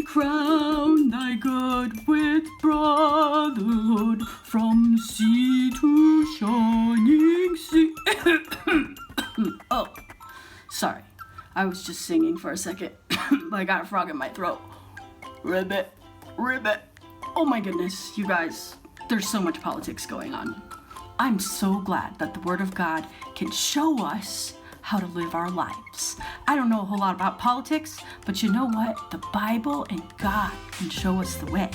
crown thy good with brotherhood from sea to shining sea. Oh, sorry. I was just singing for a second. I got a frog in my throat. Ribbit, ribbit. Oh my goodness, you guys, there's so much politics going on. I'm so glad that the Word of God can show us how to live our lives. I don't know a whole lot about politics, but you know what? The Bible and God can show us the way.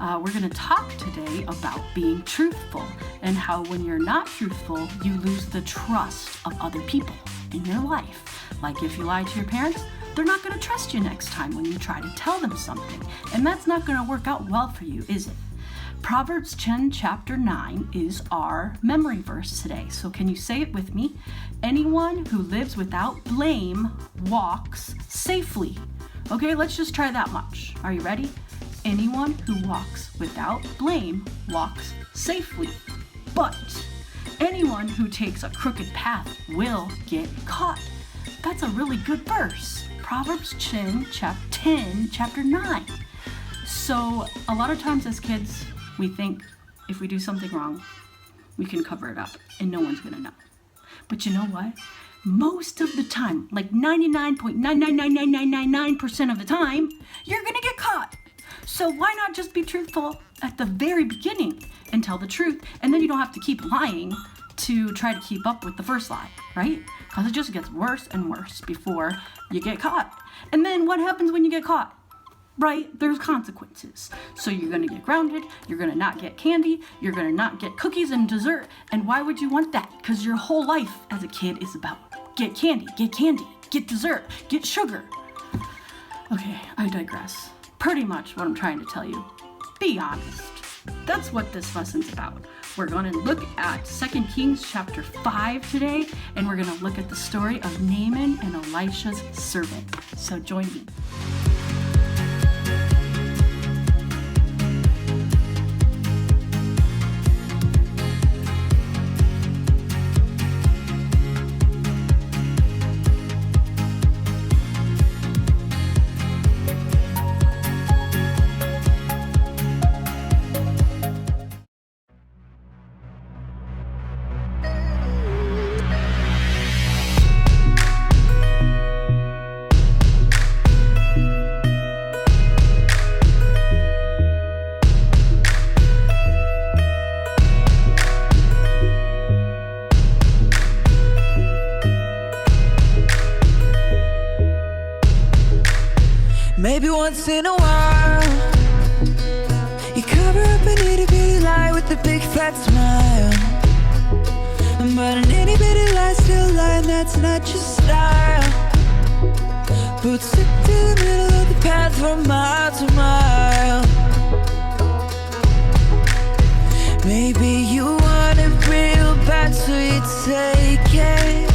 We're going to talk today about being truthful and how when you're not truthful, you lose the trust of other people in your life. Like if you lie to your parents, they're not going to trust you next time when you try to tell them something. And that's not going to work out well for you, is it? Proverbs 10 chapter 9 is our memory verse today. So can you say it with me? Anyone who lives without blame walks safely. Okay, let's just try that much. Are you ready? Anyone who walks without blame walks safely. But anyone who takes a crooked path will get caught. That's a really good verse. Proverbs 10 chapter 9. So a lot of times as kids, we think if we do something wrong, we can cover it up and no one's gonna know. But you know what? Most of the time, like 99.9999999% of the time, you're gonna get caught. So why not just be truthful at the very beginning and tell the truth, and then you don't have to keep lying to try to keep up with the first lie, right? Because it just gets worse and worse before you get caught. And then what happens when you get caught? Right? There's consequences. So you're going to get grounded, you're going to not get candy, you're going to not get cookies and dessert. And why would you want that? Because your whole life as a kid is about get candy, get dessert, get sugar. Okay, I digress. Pretty much what I'm trying to tell you. Be honest. That's what this lesson's about. We're going to look at 2 Kings chapter 5 today, and we're going to look at the story of Naaman and Elisha's servant. So join me. Maybe once in a while you cover up an itty bitty lie with a big fat smile. But an itty bitty lie still lie, and that's not your style. But stick to the middle of the path from mile to mile. Maybe you want it real bad, so you take it.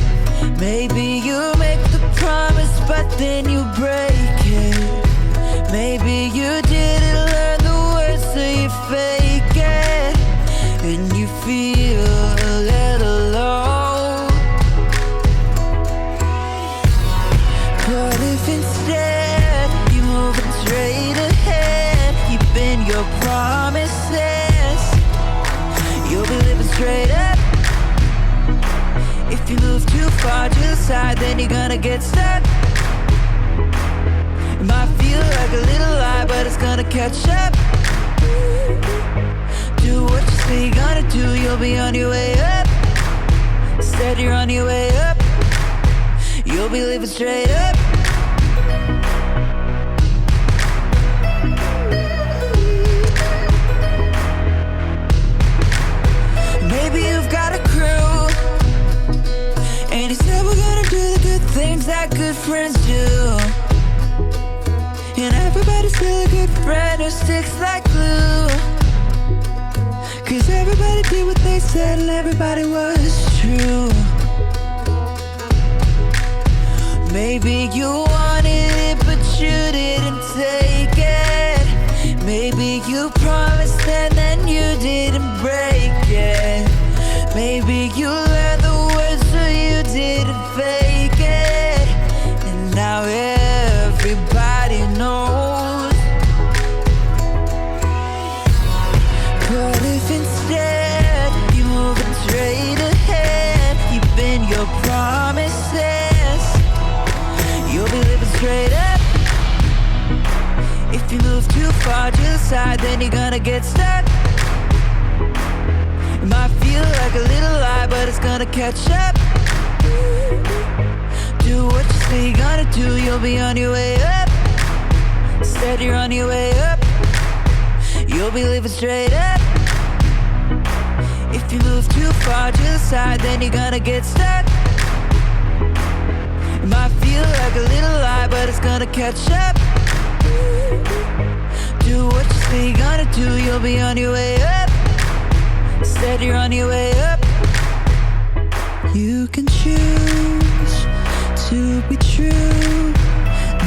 Maybe you make the promise, but then you break it. Maybe you didn't learn the words, so you fake it. And you feel a little low. But if instead you're moving straight ahead, you bend your promises, you'll be living straight up. If you move too far to the side, then you're gonna get stuck. It might feel like a little lie, but it's gonna catch up. Do what you say you're gonna do, you'll be on your way up. Instead you're on your way up, you'll be living straight up. Maybe you've got a crew, and you said we're gonna do the good things that good friends do. And everybody's still a good friend who sticks like glue. Cause everybody did what they said and everybody was true. Maybe you wanted it but you didn't take it. Maybe you promised and then you didn't break it. Maybe you learned the words so you didn't fake it. And now everybody knows promises. You'll be living straight up. If you move too far to the side, then you're gonna get stuck. It might feel like a little lie, but it's gonna catch up. Do what you say you're gonna do, you'll be on your way up. Instead you're on your way up. You'll be living straight up. If you move too far to the side, then you're gonna get stuck. It might feel like a little lie, but it's gonna catch up. Do what you say you're gonna do, you'll be on your way up. Instead you're on your way up. You can choose to be true,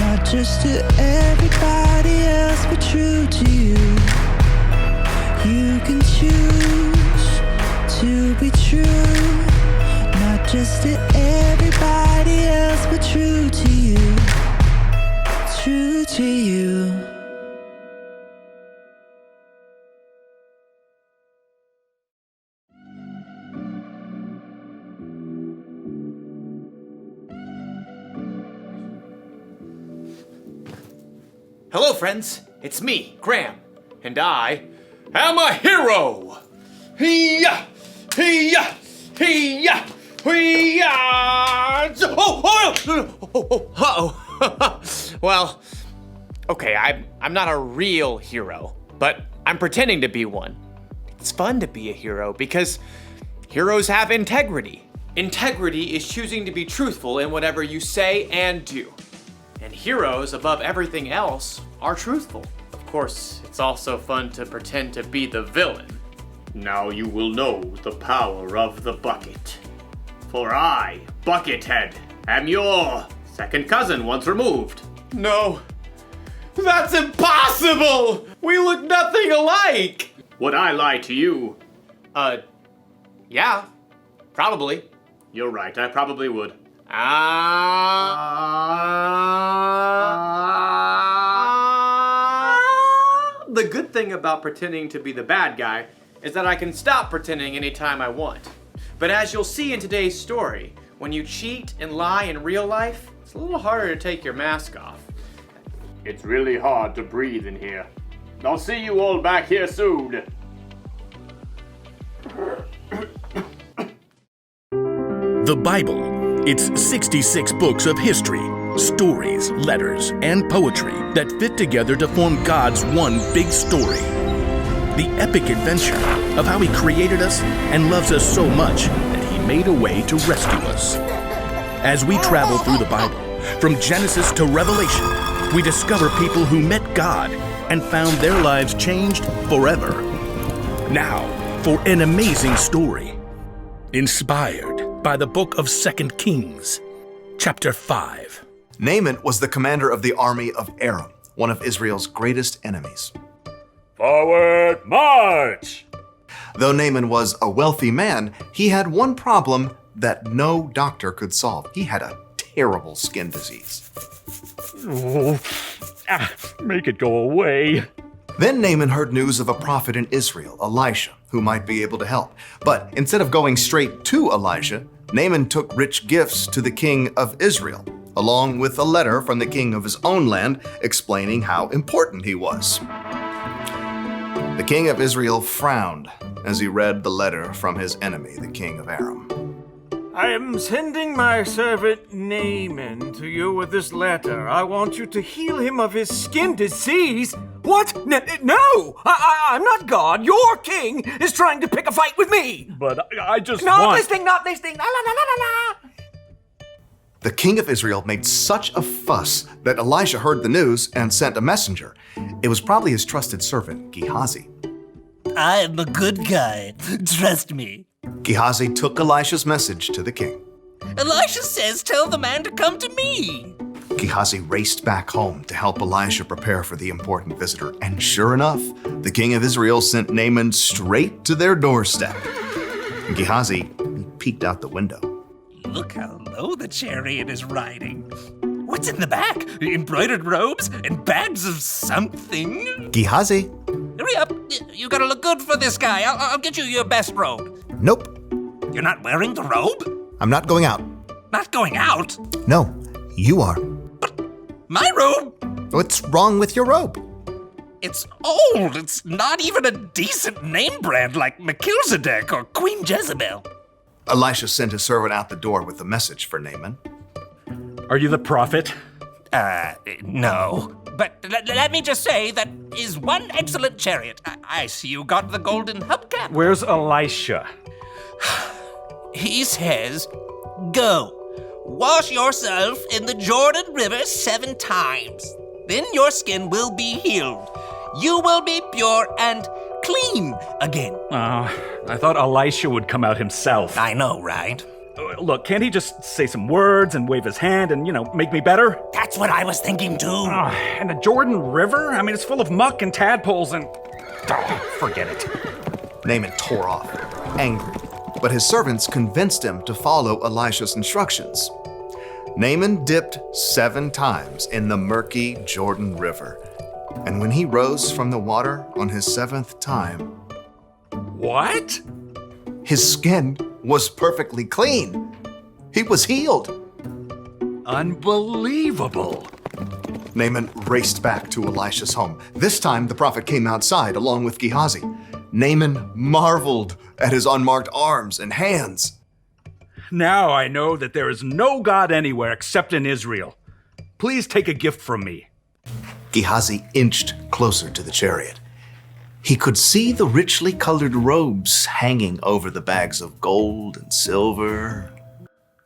not just to everybody else, but true to you. You can choose to be true, not just to everybody else, but true to you. True to you. Hello, friends. It's me, Graham, and I am a hero. Hee-yah! Hee-yah! Hee-yah! Hee-yah! Uh-oh. Well, okay, I'm not a real hero, but I'm pretending to be one. It's fun to be a hero because heroes have integrity. Integrity is choosing to be truthful in whatever you say and do. And heroes, above everything else, are truthful. Of course, it's also fun to pretend to be the villain. Now you will know the power of the bucket. For I, Buckethead, am your second cousin once removed. No, that's impossible! We look nothing alike! Would I lie to you? Yeah, probably. You're right, I probably would. The good thing about pretending to be the bad guy is that I can stop pretending anytime I want. But as you'll see in today's story, when you cheat and lie in real life, it's a little harder to take your mask off. It's really hard to breathe in here. I'll see you all back here soon. The Bible. It's 66 books of history, stories, letters, and poetry that fit together to form God's one big story. The epic adventure of how He created us and loves us so much that He made a way to rescue us. As we travel through the Bible, from Genesis to Revelation, we discover people who met God and found their lives changed forever. Now, for an amazing story, inspired by the book of 2 Kings, chapter 5. Naaman was the commander of the army of Aram, one of Israel's greatest enemies. Forward march! Though Naaman was a wealthy man, he had one problem that no doctor could solve. He had a terrible skin disease. Make it go away. Then Naaman heard news of a prophet in Israel, Elisha, who might be able to help. But instead of going straight to Elijah, Naaman took rich gifts to the king of Israel, along with a letter from the king of his own land explaining how important he was. The king of Israel frowned as he read the letter from his enemy, the king of Aram. I am sending my servant Naaman to you with this letter. I want you to heal him of his skin disease. What? No! I'm not God. Your king is trying to pick a fight with me. But I just Not listening. La, la, la, la. The king of Israel made such a fuss that Elijah heard the news and sent a messenger. It was probably his trusted servant, Gehazi. I'm a good guy. Trust me. Gehazi took Elisha's message to the king. Elisha says tell the man to come to me. Gehazi raced back home to help Elisha prepare for the important visitor. And sure enough, the king of Israel sent Naaman straight to their doorstep. Gehazi peeked out the window. Look how low the chariot is riding. What's in the back? Embroidered robes and bags of something? Gehazi? Hurry up. You gotta look good for this guy. I'll get you your best robe. Nope. You're not wearing the robe? I'm not going out. Not going out? No, you are. My robe? What's wrong with your robe? It's old. It's not even a decent name brand like Melchizedek or Queen Jezebel. Elisha sent his servant out the door with a message for Naaman. Are you the prophet? No. But let me just say that is one excellent chariot. I see you got the golden hubcap. Where's Elisha? He says, go, wash yourself in the Jordan River 7 times. Then your skin will be healed. You will be pure and clean again. I thought Elisha would come out himself. I know, right? Look, can't he just say some words and wave his hand and, make me better? That's what I was thinking too. And the Jordan River? I mean, it's full of muck and tadpoles and... forget it. Naaman tore off, angry, but his servants convinced him to follow Elisha's instructions. Naaman dipped 7 times in the murky Jordan River, and when he rose from the water on his 7th time, What? his skin was perfectly clean. He was healed. Unbelievable. Naaman raced back to Elisha's home. This time, the prophet came outside along with Gehazi. Naaman marveled at his unmarked arms and hands. Now I know that there is no God anywhere except in Israel. Please take a gift from me. Gehazi inched closer to the chariot. He could see the richly colored robes hanging over the bags of gold and silver.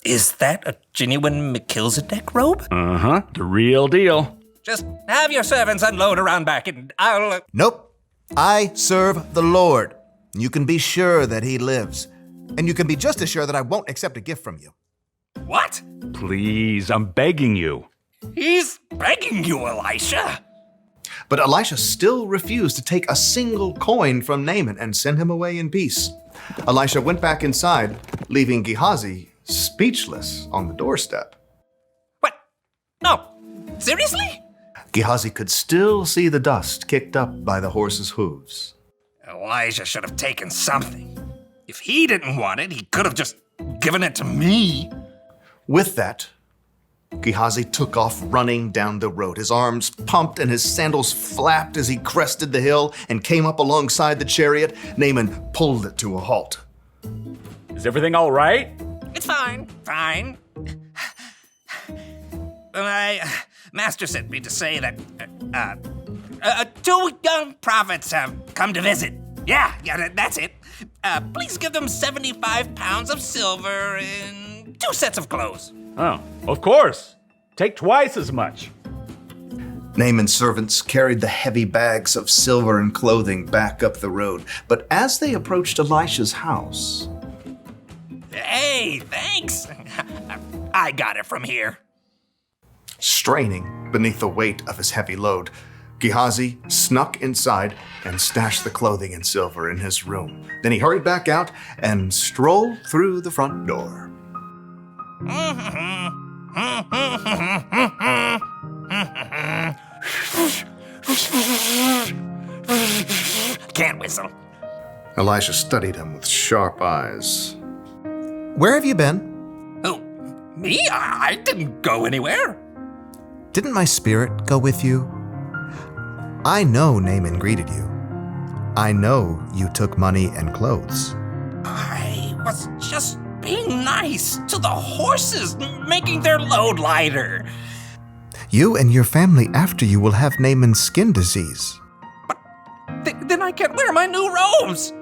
Is that a genuine Melchizedek robe? Uh-huh, the real deal. Just have your servants unload around back and I'll... Nope. I serve the Lord. You can be sure that he lives. And you can be just as sure that I won't accept a gift from you. What? Please, I'm begging you. He's begging you, Elisha. But Elisha still refused to take a single coin from Naaman and send him away in peace. Elisha went back inside, leaving Gehazi speechless on the doorstep. What? No. Seriously? Gehazi could still see the dust kicked up by the horse's hooves. Elijah should have taken something. If he didn't want it, he could have just given it to me. With that, Gehazi took off running down the road. His arms pumped and his sandals flapped as he crested the hill and came up alongside the chariot. Naaman pulled it to a halt. Is everything all right? It's fine. My master sent me to say that 2 young prophets have come to visit. Yeah, that's it. Please give them 75 pounds of silver and 2 sets of clothes. Oh, of course. Take twice as much. Naaman's servants carried the heavy bags of silver and clothing back up the road. But as they approached Elisha's house... Hey, thanks. I got it from here. Straining beneath the weight of his heavy load, Gehazi snuck inside and stashed the clothing and silver in his room. Then he hurried back out and strolled through the front door. Can't whistle. Elisha studied him with sharp eyes. Where have you been? Who? Me? I didn't go anywhere. Didn't my spirit go with you? I know Naaman greeted you. I know you took money and clothes. I was just being nice to the horses, making their load lighter. You and your family after you will have Naaman's skin disease. Then I can't wear my new robes.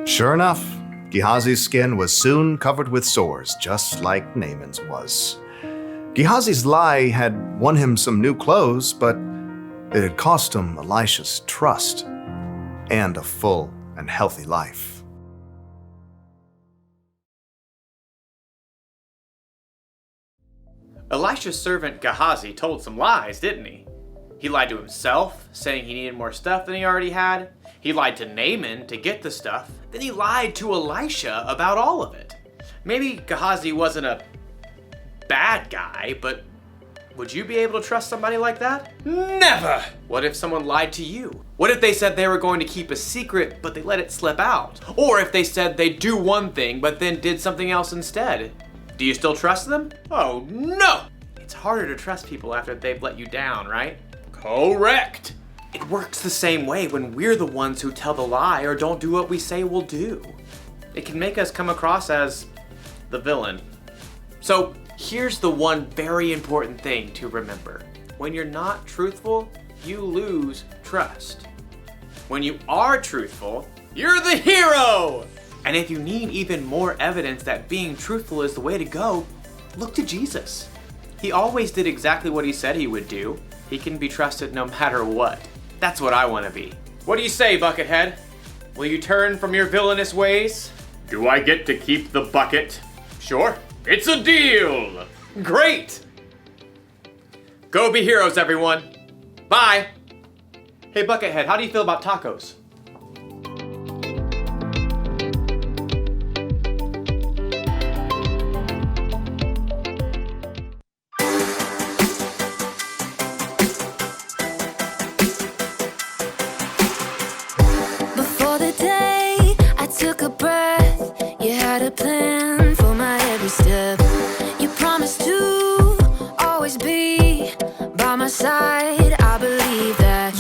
Sure enough, Gehazi's skin was soon covered with sores, just like Naaman's was. Gehazi's lie had won him some new clothes, but it had cost him Elisha's trust and a full and healthy life. Elisha's servant Gehazi told some lies, didn't he? He lied to himself, saying he needed more stuff than he already had. He lied to Naaman to get the stuff. Then he lied to Elisha about all of it. Maybe Gehazi wasn't a bad guy, but Would you be able to trust somebody like that? Never! What if someone lied to you? What if they said they were going to keep a secret, but they let it slip out? Or if they said they'd do one thing, but then did something else instead? Do you still trust them? Oh no! It's harder to trust people after they've let you down, right? Correct! It works the same way when we're the ones who tell the lie or don't do what we say we'll do. It can make us come across as the villain. So here's the one very important thing to remember. When you're not truthful, you lose trust. When you are truthful, you're the hero! And if you need even more evidence that being truthful is the way to go, look to Jesus. He always did exactly what he said he would do. He can be trusted no matter what. That's what I want to be. What do you say, Buckethead? Will you turn from your villainous ways? Do I get to keep the bucket? Sure. It's a deal! Great! Go be heroes, everyone. Bye. Hey, Buckethead, how do you feel about tacos? Before the day I took a breath, you had a plan for my every step. You promised to always be by my side. I believe that